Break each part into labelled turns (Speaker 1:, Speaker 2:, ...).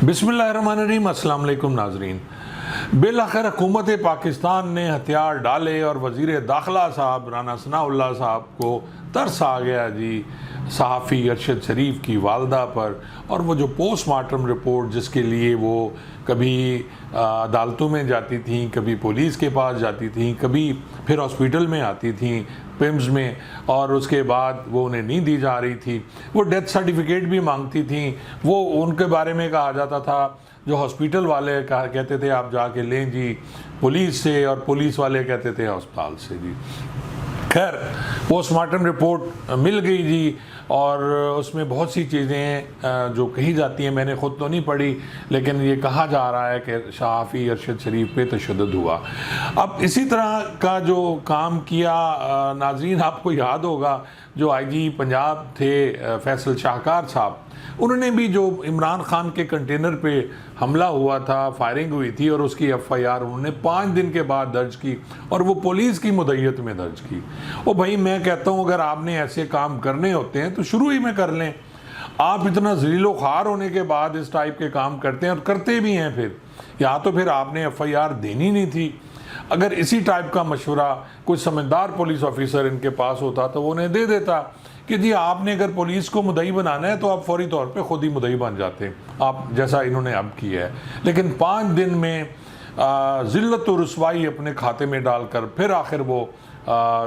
Speaker 1: बिस्मिल्लाहिर्रहमानिर्रहीम। अस्सलाम वालेकुम नाजरीन। बिलाखिर हुकूमत पाकिस्तान ने हथियार डाले और वज़ीर दाखिला साहब राना सनाउल्लाह साहब को तरस आ गया जी सहाफ़ी अरशद शरीफ की वालदा पर। और वो जो पोस्टमार्टम रिपोर्ट जिसके लिए वो कभी अदालतों में जाती थी, कभी पुलिस के पास जाती थी, कभी फिर हॉस्पिटल में आती थी पिम्स में, और उसके बाद वो उन्हें नहीं दी जा रही थी। वो डेथ सर्टिफिकेट भी मांगती थी। वो उनके बारे में कहा जाता था, जो हॉस्पिटल वाले कहते थे आप जाके लें जी पुलिस से, और पुलिस वाले कहते थे अस्पताल से जी। खैर पोस्टमार्टम रिपोर्ट मिल गई जी, और उसमें बहुत सी चीज़ें जो कही जाती हैं, मैंने ख़ुद तो नहीं पढ़ी, लेकिन ये कहा जा रहा है कि सहाफ़ी अरशद शरीफ पे तशद्दुद हुआ। अब इसी तरह का जो काम किया नाज़रीन, आपको याद होगा जो आईजी पंजाब थे फैसल शाहकार साहब, उन्होंने भी जो इमरान खान के कंटेनर पे हमला हुआ था, फायरिंग हुई थी, और उसकी एफआईआर उन्होंने 5 दिन के बाद दर्ज की, और वो पुलिस की मुद्दत में दर्ज की। ओ भाई, मैं कहता हूँ अगर आपने ऐसे काम करने होते हैं तो शुरू ही में कर लें। आप इतना ज़लीलो ख़ार होने के बाद इस टाइप के काम करते हैं, और करते भी हैं फिर, या तो फिर आपने एफआईआर देनी नहीं थी। अगर इसी टाइप का मशवरा कोई समझदार पुलिस ऑफिसर इनके पास होता तो वो उन्हें दे देता कि जी आपने अगर पुलिस को मुद्दई बनाना है तो आप फौरी तौर पे खुद ही मुद्दई बन जाते, आप जैसा इन्होंने अब किया है। लेकिन 5 दिन में ज़िल्लत और रुसवाई अपने खाते में डालकर फिर आखिर वो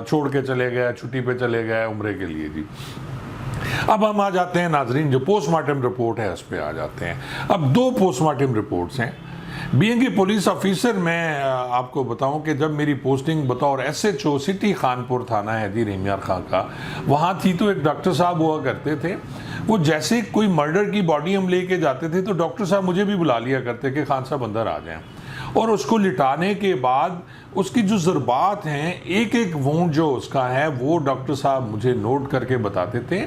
Speaker 1: छोड़ के चले गए, छुट्टी पे चले गए उम्रे के लिए जी। अब हम आ जाते हैं नाजरीन, जो पोस्टमार्टम रिपोर्ट है उस पर आ जाते हैं। अब 2 पोस्टमार्टम रिपोर्ट्स हैं। बीइंग ए पुलिस ऑफिसर, मैं आपको बताऊं कि जब मेरी पोस्टिंग बतौर SHO सिटी खानपुर थाना है जी रहीम यार खां का, वहाँ थी तो एक डॉक्टर साहब हुआ करते थे। वो जैसे कोई मर्डर की बॉडी हम लेके जाते थे तो डॉक्टर साहब मुझे भी बुला लिया करते कि खान साहब अंदर आ जाएं, और उसको लिटाने के बाद उसकी जो ज़रबात हैं, एक एक वुंड जो उसका है वो डॉक्टर साहब मुझे नोट करके बताते थे,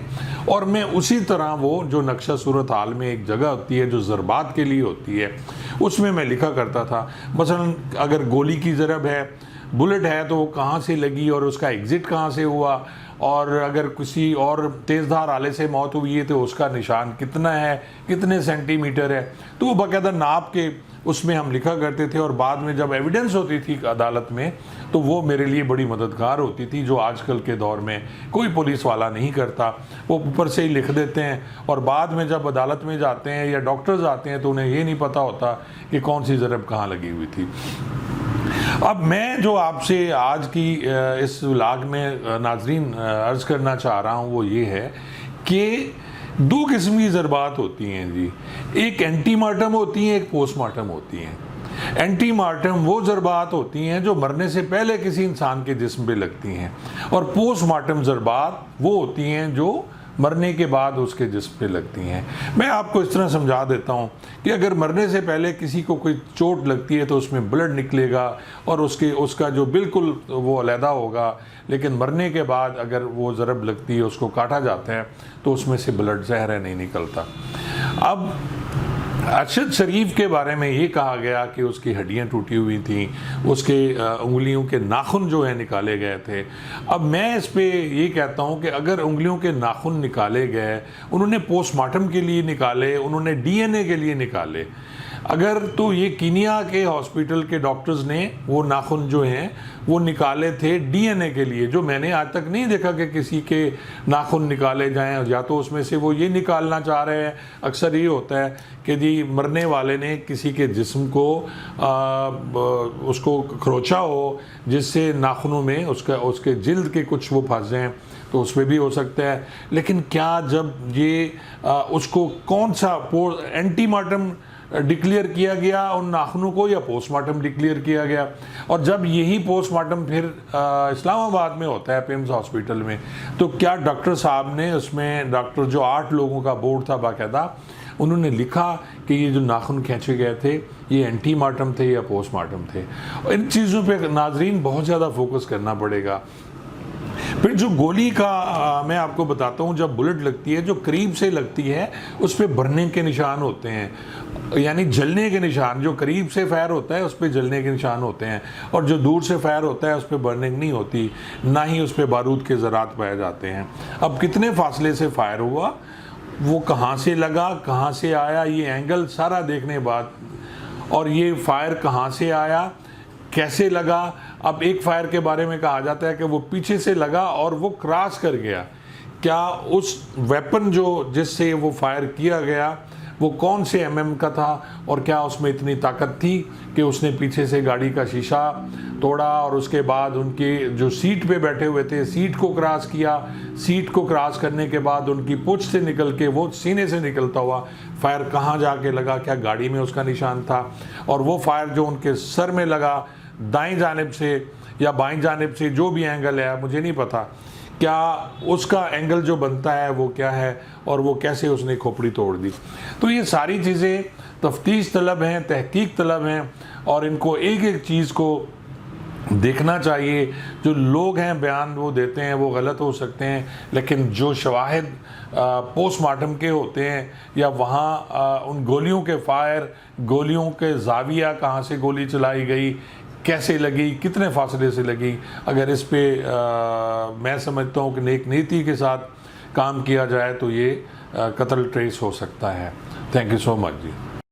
Speaker 1: और मैं उसी तरह वो जो नक्शा सूरत हाल में एक जगह होती है जो ज़रबात के लिए होती है उसमें मैं लिखा करता था। मसलन अगर गोली की ज़रब है, बुलेट है, तो वो कहाँ से लगी और उसका एग्ज़िट कहाँ से हुआ, और अगर किसी और तेज़धार आले से मौत हुई है तो उसका निशान कितना है, कितने सेंटीमीटर है, तो वो बाकायदा नाप के उसमें हम लिखा करते थे। और बाद में जब एविडेंस होती थी अदालत में तो वो मेरे लिए बड़ी मददगार होती थी, जो आजकल के दौर में कोई पुलिस वाला नहीं करता। वो ऊपर से ही लिख देते हैं, और बाद में जब अदालत में जाते हैं या डॉक्टर्स आते हैं तो उन्हें ये नहीं पता होता कि कौन सी ज़रब कहाँ लगी हुई थी। अब मैं जो आपसे आज की इस व्लॉग में नाजरीन अर्ज़ करना चाह रहा हूँ वो ये है कि 2 किस्म की ज़रबात होती हैं जी। एक एंटीमार्टम होती हैं, एक पोस्टमार्टम होती हैं। एंटीमार्टम वो ज़रबात होती हैं जो मरने से पहले किसी इंसान के जिस्म पे लगती हैं, और पोस्टमार्टम ज़रबात वो होती हैं जो मरने के बाद उसके जिस्म पे लगती हैं। मैं आपको इस तरह समझा देता हूँ कि अगर मरने से पहले किसी को कोई चोट लगती है तो उसमें ब्लड निकलेगा, और उसका जो बिल्कुल वो अलहदा होगा, लेकिन मरने के बाद अगर वो ज़रब लगती है, उसको काटा जाता है तो उसमें से ब्लड ज़हर है नहीं निकलता। अब अरशद शरीफ के बारे में ये कहा गया कि उसकी हड्डियां टूटी हुई थी, उसके उंगलियों के नाखून जो है निकाले गए थे। अब मैं इस पे ये कहता हूँ कि अगर उंगलियों के नाखून निकाले गए, उन्होंने पोस्टमार्टम के लिए निकाले, उन्होंने DNA के लिए निकाले, अगर तो ये कीनिया के हॉस्पिटल के डॉक्टर्स ने वो नाखून जो हैं वो निकाले थे DNA के लिए, जो मैंने आज तक नहीं देखा कि किसी के नाखून निकाले जाएं। या तो उसमें से वो ये निकालना चाह रहे हैं, अक्सर ये होता है कि जी मरने वाले ने किसी के जिस्म को उसको खरोचा हो, जिससे नाखूनों में उसके जिल्द के कुछ वो फंस जाएँ, तो उसमें भी हो सकता है। लेकिन क्या जब ये उसको कौन सा एंटीमार्टम डिक्लेयर किया गया उन नाखूनों को, या पोस्टमार्टम डिक्लेयर किया गया? और जब यही पोस्टमार्टम फिर इस्लामाबाद में होता है पिम्स हॉस्पिटल में, तो क्या डॉक्टर साहब ने उसमें, डॉक्टर जो 8 लोगों का बोर्ड था बाकायदा, उन्होंने लिखा कि ये जो नाखून खींचे गए थे ये एंटीमार्टम थे या पोस्टमार्टम थे? इन चीज़ों पे नाजरीन बहुत ज़्यादा फोकस करना पड़ेगा। फिर जो गोली का मैं आपको बताता हूँ, जब बुलेट लगती है, जो करीब से लगती है उस पर बर्निंग के निशान होते हैं, यानी जलने के निशान। जो करीब से फायर होता है उस पर जलने के निशान होते हैं, और जो दूर से फायर होता है उस पर बर्निंग नहीं होती, ना ही उस पर बारूद के ज़रात पाए जाते हैं। अब कितने फासले से फायर हुआ वो कहाँ से लगा, कहाँ से आया, ये एंगल सारा देखने बाद, और ये फायर कहाँ से आया, कैसे लगा। अब एक फायर के बारे में कहा जाता है कि वो पीछे से लगा और वो क्रॉस कर गया। क्या उस वेपन जो जिससे वो फायर किया गया वो कौन से एमएम का था, और क्या उसमें इतनी ताकत थी कि उसने पीछे से गाड़ी का शीशा तोड़ा और उसके बाद उनके जो सीट पे बैठे हुए थे सीट को क्रॉस किया। सीट को क्रॉस करने के बाद उनकी पूंछ से निकल के वो सीने से निकलता हुआ फायर कहाँ जाके लगा, क्या गाड़ी में उसका निशान था, और वो फायर जो उनके सर में लगा दाईं जानिब से या बाईं जानिब से, जो भी एंगल है मुझे नहीं पता, क्या उसका एंगल जो बनता है वो क्या है, और वो कैसे उसने खोपड़ी तोड़ दी। तो ये सारी चीज़ें तफ्तीश तलब हैं, तहकीक तलब हैं, और इनको एक एक चीज़ को देखना चाहिए। जो लोग हैं बयान वो देते हैं वो गलत हो सकते हैं, लेकिन जो शवाहिद पोस्टमार्टम के होते हैं या वहाँ उन गोलियों के फायर, गोलियों के जाविया, कहाँ से गोली चलाई गई, कैसे लगी, कितने फासले से लगी, अगर इस पे मैं समझता हूँ कि नेक नीति के साथ काम किया जाए तो ये कत्ल ट्रेस हो सकता है। Thank you so much ji.